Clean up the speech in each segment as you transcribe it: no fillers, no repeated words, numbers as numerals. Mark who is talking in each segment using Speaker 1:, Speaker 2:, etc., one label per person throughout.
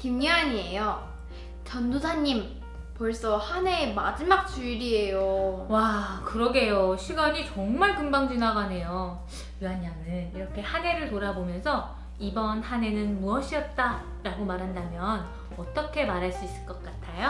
Speaker 1: 김유한이에요. 전도사님, 벌써 한 해의 마지막 주일이에요.
Speaker 2: 와, 그러게요. 시간이 정말 금방 지나가네요. 유한 양은 이렇게 한 해를 돌아보면서 이번 한 해는 무엇이었다 라고 말한다면 어떻게 말할 수 있을 것 같아요?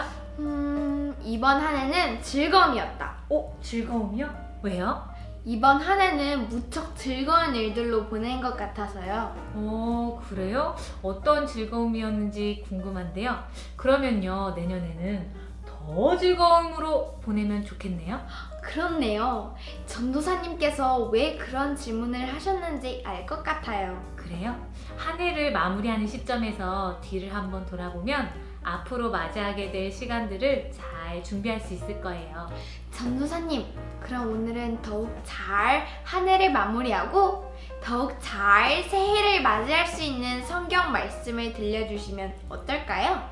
Speaker 1: 이번 한 해는 즐거움이었다.
Speaker 2: 즐거움이요? 왜요?
Speaker 1: 이번 한 해는 무척 즐거운 일들로 보낸 것 같아서요.
Speaker 2: 그래요? 어떤 즐거움이었는지 궁금한데요. 그러면요, 내년에는 더 즐거움으로 보내면 좋겠네요.
Speaker 1: 그렇네요. 전도사님께서 왜 그런 질문을 하셨는지 알 것 같아요.
Speaker 2: 그래요? 한 해를 마무리하는 시점에서 뒤를 한번 돌아보면 앞으로 맞이하게 될 시간들을 잘 준비할 수 있을 거예요.
Speaker 1: 전도사님, 그럼 오늘은 더욱 잘 한 해를 마무리하고 더욱 잘 새해를 맞이할 수 있는 성경 말씀을 들려주시면 어떨까요?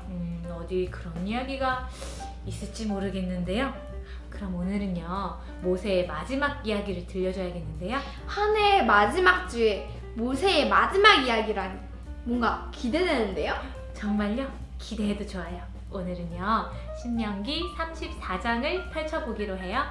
Speaker 2: 어디 그런 이야기가 있을지 모르겠는데요. 그럼 오늘은요, 모세의 마지막 이야기를 들려줘야겠는데요.
Speaker 1: 한 해의 마지막 주에 모세의 마지막 이야기라니 뭔가 기대되는데요?
Speaker 2: 정말요? 기대해도 좋아요. 오늘은요, 신명기 34장을 펼쳐보기로 해요.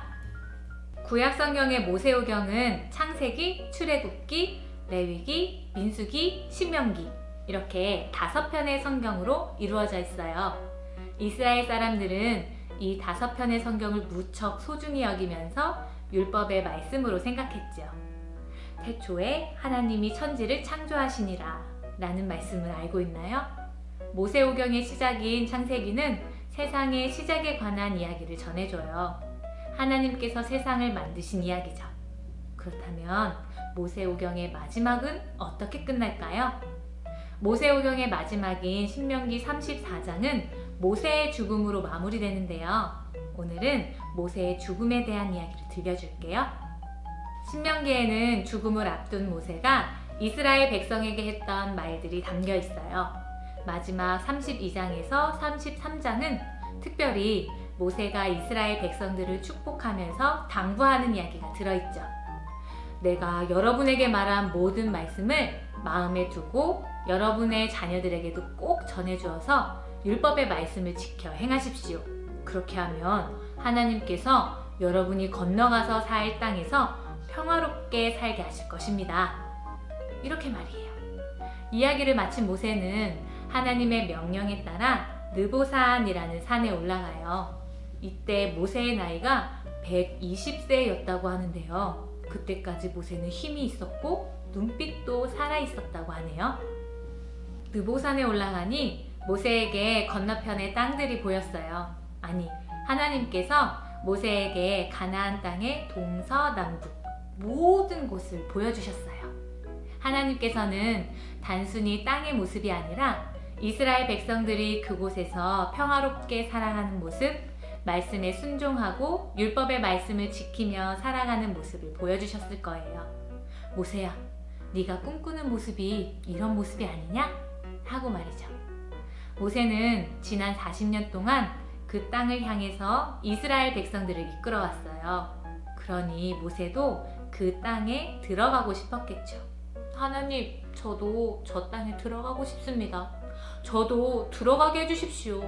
Speaker 2: 구약 성경의 모세오경은 창세기, 출애굽기, 레위기, 민수기, 신명기 이렇게 5편의 성경으로 이루어져 있어요. 이스라엘 사람들은 이 5편의 성경을 무척 소중히 여기면서 율법의 말씀으로 생각했죠. 태초에 하나님이 천지를 창조하시니라 라는 말씀을 알고 있나요? 모세오경의 시작인 창세기는 세상의 시작에 관한 이야기를 전해줘요. 하나님께서 세상을 만드신 이야기죠. 그렇다면 모세오경의 마지막은 어떻게 끝날까요? 모세오경의 마지막인 신명기 34장은 모세의 죽음으로 마무리되는데요. 오늘은 모세의 죽음에 대한 이야기를 들려줄게요. 신명기에는 죽음을 앞둔 모세가 이스라엘 백성에게 했던 말들이 담겨 있어요. 마지막 32장에서 33장은 특별히 모세가 이스라엘 백성들을 축복하면서 당부하는 이야기가 들어있죠. 내가 여러분에게 말한 모든 말씀을 마음에 두고 여러분의 자녀들에게도 꼭 전해주어서 율법의 말씀을 지켜 행하십시오. 그렇게 하면 하나님께서 여러분이 건너가서 살 땅에서 평화롭게 살게 하실 것입니다. 이렇게 말이에요. 이야기를 마친 모세는 하나님의 명령에 따라 느보산이라는 산에 올라가요. 이때 모세의 나이가 120세였다고 하는데요. 그때까지 모세는 힘이 있었고 눈빛도 살아있었다고 하네요. 느보산에 올라가니 모세에게 건너편의 땅들이 보였어요. 아니, 하나님께서 모세에게 가나안 땅의 동서남북 모든 곳을 보여주셨어요. 하나님께서는 단순히 땅의 모습이 아니라 이스라엘 백성들이 그곳에서 평화롭게 살아가는 모습, 말씀에 순종하고 율법의 말씀을 지키며 살아가는 모습을 보여주셨을 거예요. 모세야, 네가 꿈꾸는 모습이 이런 모습이 아니냐? 하고 말이죠. 모세는 지난 40년 동안 그 땅을 향해서 이스라엘 백성들을 이끌어왔어요. 그러니 모세도 그 땅에 들어가고 싶었겠죠. 하나님, 저도 저 땅에 들어가고 싶습니다. 저도 들어가게 해주십시오.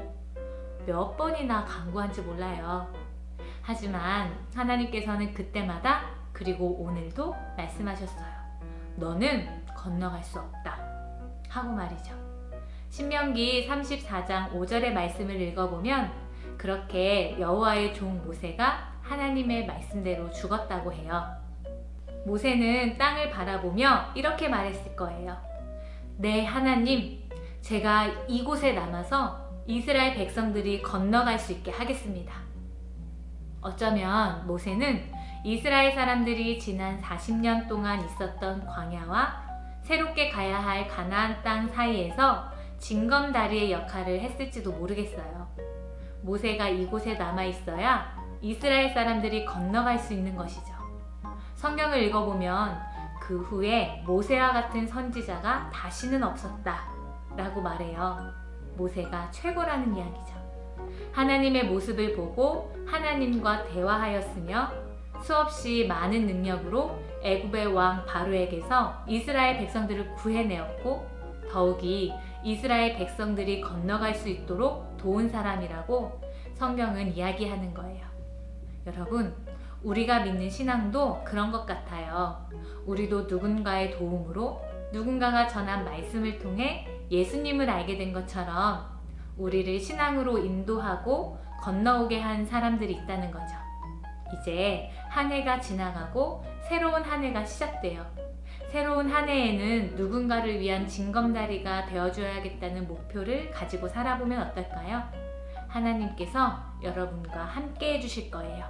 Speaker 2: 몇 번이나 간구한지 몰라요. 하지만 하나님께서는 그때마다 그리고 오늘도 말씀하셨어요. 너는 건너갈 수 없다. 하고 말이죠. 신명기 34장 5절의 말씀을 읽어보면 그렇게 여호와의 종 모세가 하나님의 말씀대로 죽었다고 해요. 모세는 땅을 바라보며 이렇게 말했을 거예요. 네, 하나님, 제가 이곳에 남아서 이스라엘 백성들이 건너갈 수 있게 하겠습니다. 어쩌면 모세는 이스라엘 사람들이 지난 40년 동안 있었던 광야와 새롭게 가야 할 가나안 땅 사이에서 징검다리의 역할을 했을지도 모르겠어요. 모세가 이곳에 남아 있어야 이스라엘 사람들이 건너갈 수 있는 것이죠. 성경을 읽어보면 그 후에 모세와 같은 선지자가 다시는 없었다 라고 말해요. 모세가 최고라는 이야기죠. 하나님의 모습을 보고 하나님과 대화하였으며 수없이 많은 능력으로 애굽의 왕 바로에게서 이스라엘 백성들을 구해내었고 더욱이 이스라엘 백성들이 건너갈 수 있도록 도운 사람이라고 성경은 이야기하는 거예요. 여러분, 우리가 믿는 신앙도 그런 것 같아요. 우리도 누군가의 도움으로 누군가가 전한 말씀을 통해 예수님을 알게 된 것처럼 우리를 신앙으로 인도하고 건너오게 한 사람들이 있다는 거죠. 이제 한 해가 지나가고 새로운 한 해가 시작돼요. 새로운 한 해에는 누군가를 위한 징검다리가 되어줘야겠다는 목표를 가지고 살아보면 어떨까요? 하나님께서 여러분과 함께 해주실 거예요.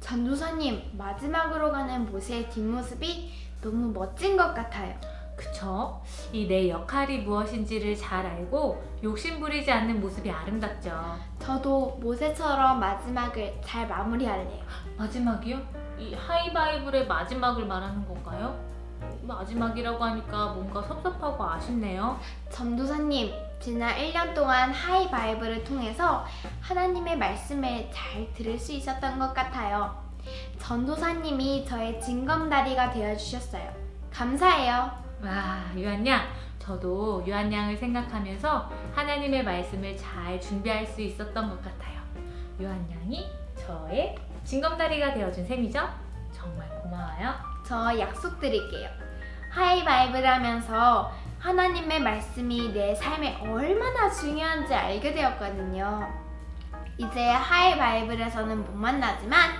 Speaker 1: 전도사님, 마지막으로 가는 모세의 뒷모습이 너무 멋진 것 같아요.
Speaker 2: 그쵸? 이 내 역할이 무엇인지를 잘 알고 욕심부리지 않는 모습이 아름답죠.
Speaker 1: 저도 모세처럼 마지막을 잘 마무리할래요.
Speaker 2: 마지막이요? 이 하이바이블의 마지막을 말하는 건가요? 마지막이라고 하니까 뭔가 섭섭하고 아쉽네요.
Speaker 1: 전도사님, 지난 1년 동안 하이바이블을 통해서 하나님의 말씀을 잘 들을 수 있었던 것 같아요. 전도사님이 저의 징검다리가 되어주셨어요. 감사해요.
Speaker 2: 와, 유한양, 저도 유한양을 생각하면서 하나님의 말씀을 잘 준비할 수 있었던 것 같아요. 유한양이 저의 징검다리가 되어준 셈이죠? 정말 고마워요.
Speaker 1: 저 약속드릴게요. 하이바이블 하면서 하나님의 말씀이 내 삶에 얼마나 중요한지 알게 되었거든요. 이제 하이바이블에서는 못 만나지만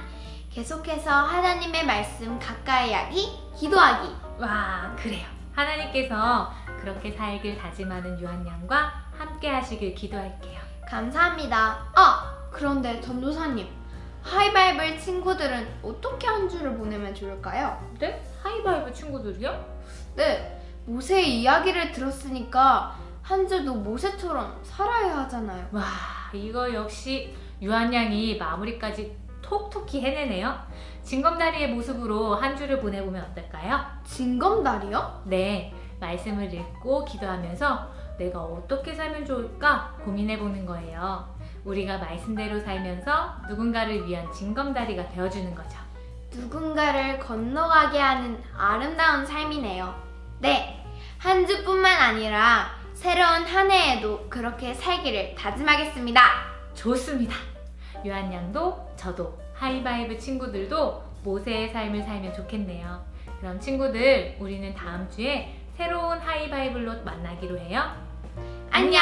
Speaker 1: 계속해서 하나님의 말씀 가까이 하기, 기도하기.
Speaker 2: 와, 그래요. 하나님께서 그렇게 살길 다짐하는 유한양과 함께 하시길 기도할게요.
Speaker 1: 감사합니다. 그런데 전도사님, 하이바이블 친구들은 어떻게 한 주를 보내면 좋을까요?
Speaker 2: 네? 하이바이브 친구들이요?
Speaker 1: 네, 모세의 이야기를 들었으니까 한 주도 모세처럼 살아야 하잖아요.
Speaker 2: 와, 이거 역시 유한양이 마무리까지 톡톡히 해내네요. 징검다리의 모습으로 한 주를 보내보면 어떨까요?
Speaker 1: 징검다리요?
Speaker 2: 네, 말씀을 읽고 기도하면서 내가 어떻게 살면 좋을까 고민해보는 거예요. 우리가 말씀대로 살면서 누군가를 위한 징검다리가 되어주는 거죠.
Speaker 1: 누군가를 건너가게 하는 아름다운 삶이네요. 네, 한 주뿐만 아니라 새로운 한 해에도 그렇게 살기를 다짐하겠습니다.
Speaker 2: 좋습니다. 유한양도 저도 하이바이브 친구들도 모세의 삶을 살면 좋겠네요. 그럼 친구들, 우리는 다음 주에 새로운 하이바이블로 만나기로 해요.
Speaker 1: 안녕!